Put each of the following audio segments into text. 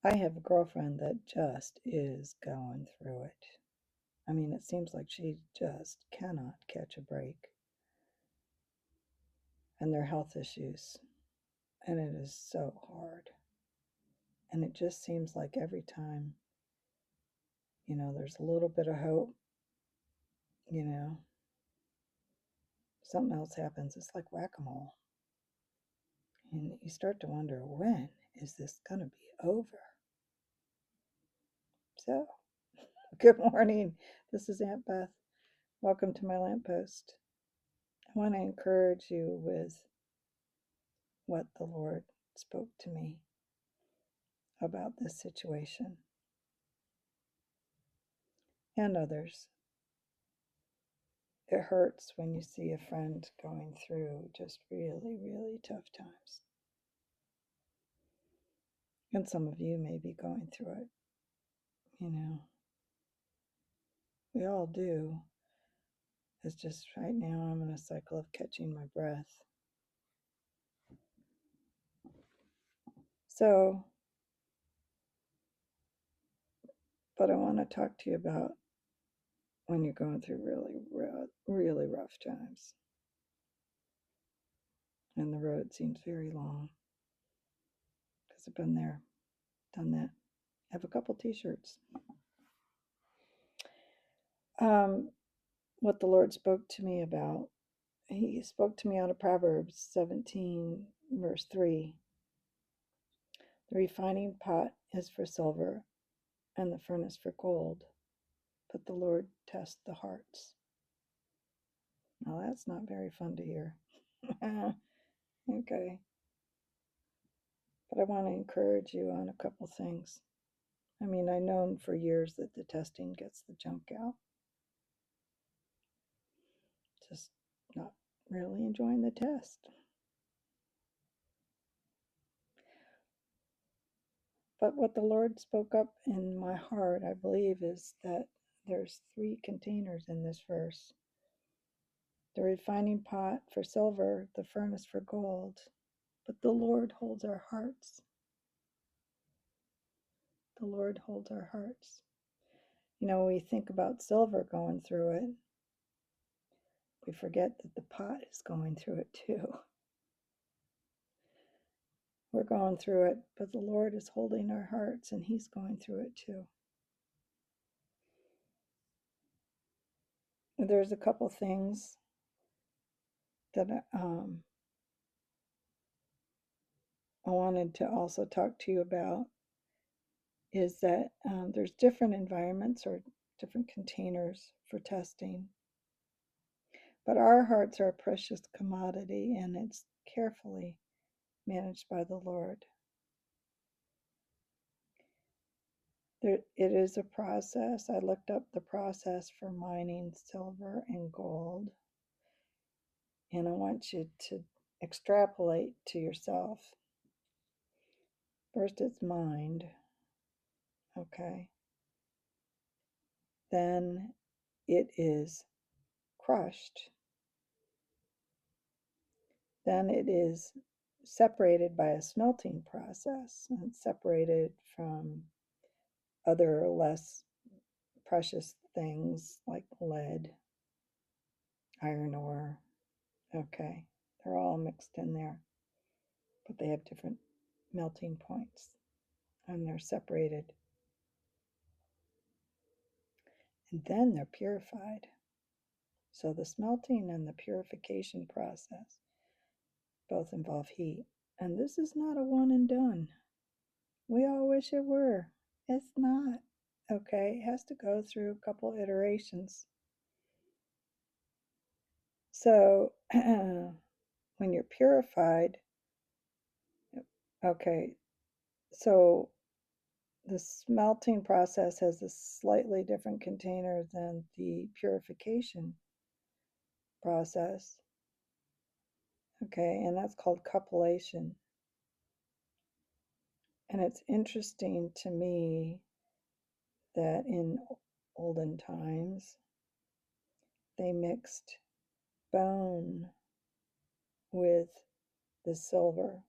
I have a girlfriend that just is going through it. I mean, it seems like she just cannot catch a break, and their health issues, and it is so hard. And it just seems like every time, there's a little bit of hope, you know, something else happens. It's like whack a mole. And you start to wonder, when is this going to be over? So, good morning. This is Aunt Beth. Welcome to my lamppost. I want to encourage you with what the Lord spoke to me about this situation and others. It hurts when you see a friend going through just really, really tough times. And some of you may be going through it. We all do. It's just right now I'm in a cycle of catching my breath. So, but I want to talk to you about when you're going through really rough times and the road seems very long, because I've been there, done that. I have a couple t-shirts. What the Lord spoke to me about. He spoke to me out of Proverbs 17, verse 3. The refining pot is for silver and the furnace for gold, but the Lord tests the hearts. Now that's not very fun to hear. Okay. But I want to encourage you on a couple things. I mean, I've known for years that the testing gets the junk out. Just not really enjoying the test. But what the Lord spoke up in my heart, I believe, is that there's 3 containers in this verse. The refining pot for silver, the furnace for gold, but the Lord holds our hearts. The Lord holds our hearts. We think about silver going through it, we forget that the pot is going through it too. We're going through it, but the Lord is holding our hearts and He's going through it too. There's a couple things that I wanted to also talk to you about, is that there's different environments or different containers for testing. But our hearts are a precious commodity, and it's carefully managed by the Lord. It is a process. I looked up the process for mining silver and gold, and I want you to extrapolate to yourself. First, it's mined, okay? Then it is crushed. Then it is separated by a smelting process, and it's separated from other less precious things like lead, iron ore. Okay, they're all mixed in there, but they have different melting points and they're separated. And then they're purified. So the smelting and the purification process both involve heat. And this is not a one and done. We all wish it were. It's not. Okay, it has to go through a couple iterations. So when you're purified, okay, so the smelting process has a slightly different container than the purification process. Okay, and that's called cupellation. And it's interesting to me that in olden times, they mixed bone with the silver.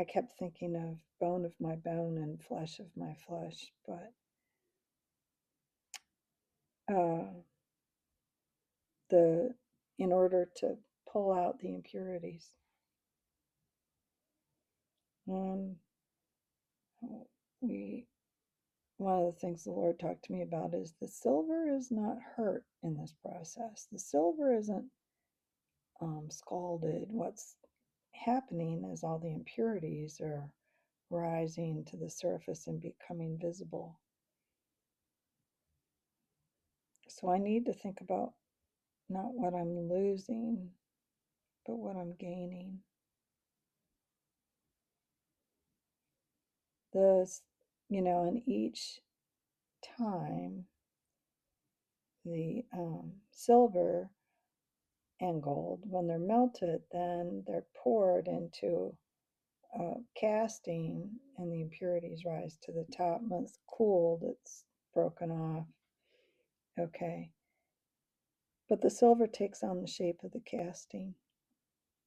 I kept thinking of bone of my bone and flesh of my flesh, but uh, the in order to pull out the impurities. And we one of the things the Lord talked to me about is the silver is not hurt in this process. The silver isn't scalded. What's happening is all the impurities are rising to the surface and becoming visible. So I need to think about not what I'm losing, but what I'm gaining. And each time the silver and gold, when they're melted, then they're poured into casting, and the impurities rise to the top. When it's cooled, it's broken off. Okay. But the silver takes on the shape of the casting,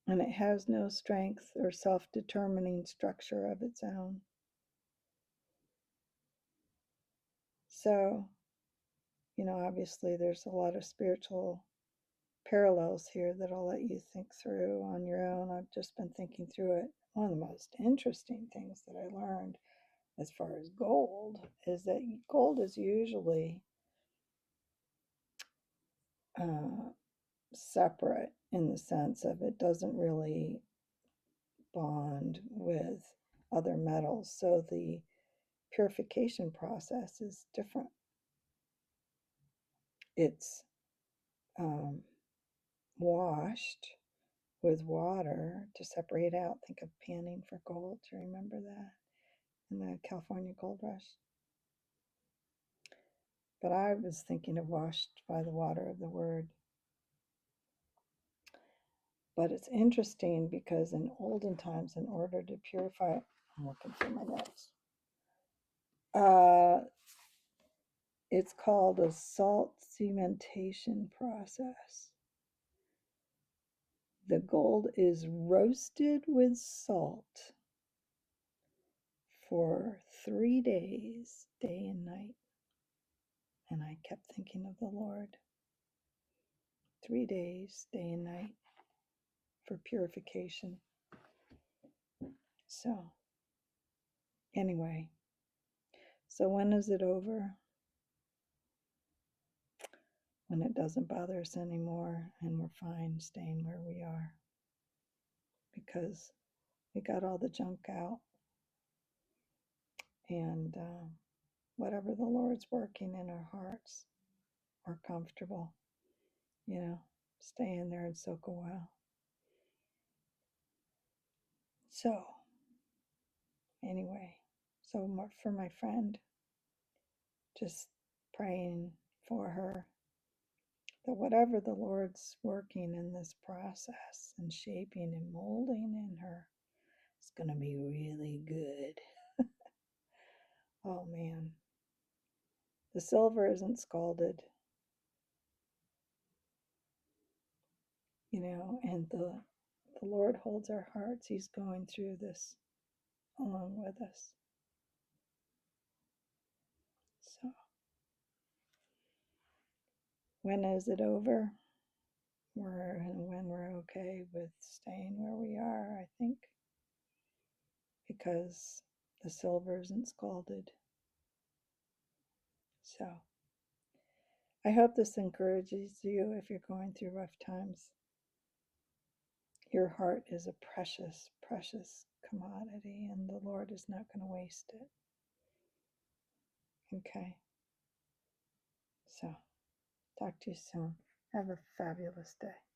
and it has no strength or self determining structure of its own. So, obviously, there's a lot of spiritual parallels here that I'll let you think through on your own. I've just been thinking through it. One of the most interesting things that I learned as far as gold is that gold is usually uh, separate in the sense of it doesn't really bond with other metals. So the purification process is different. It's um, washed with water to separate out. Think of panning for gold. Do you remember that in the California gold rush? But I was thinking of washed by the water of the word. But it's interesting because in olden times, in order to purify, I'm looking for my notes. It's called a salt cementation process. The gold is roasted with salt for 3 days, day and night. And I kept thinking of the Lord. 3 days, day and night for purification. So, anyway, so when is it over? When it doesn't bother us anymore and we're fine staying where we are because we got all the junk out, and whatever the Lord's working in our hearts, we're comfortable, stay in there and soak a while. So, anyway, so for my friend, just praying for her that whatever the Lord's working in this process and shaping and molding in her is going to be really good. Oh man, the silver isn't scalded, and the Lord holds our hearts. He's going through this along with us. So, when is it over? When we're okay with staying where we are, I think, because the silver isn't scalded. So, I hope this encourages you if you're going through rough times. Your heart is a precious, precious commodity, and the Lord is not going to waste it. Okay. So, talk to you soon. Have a fabulous day.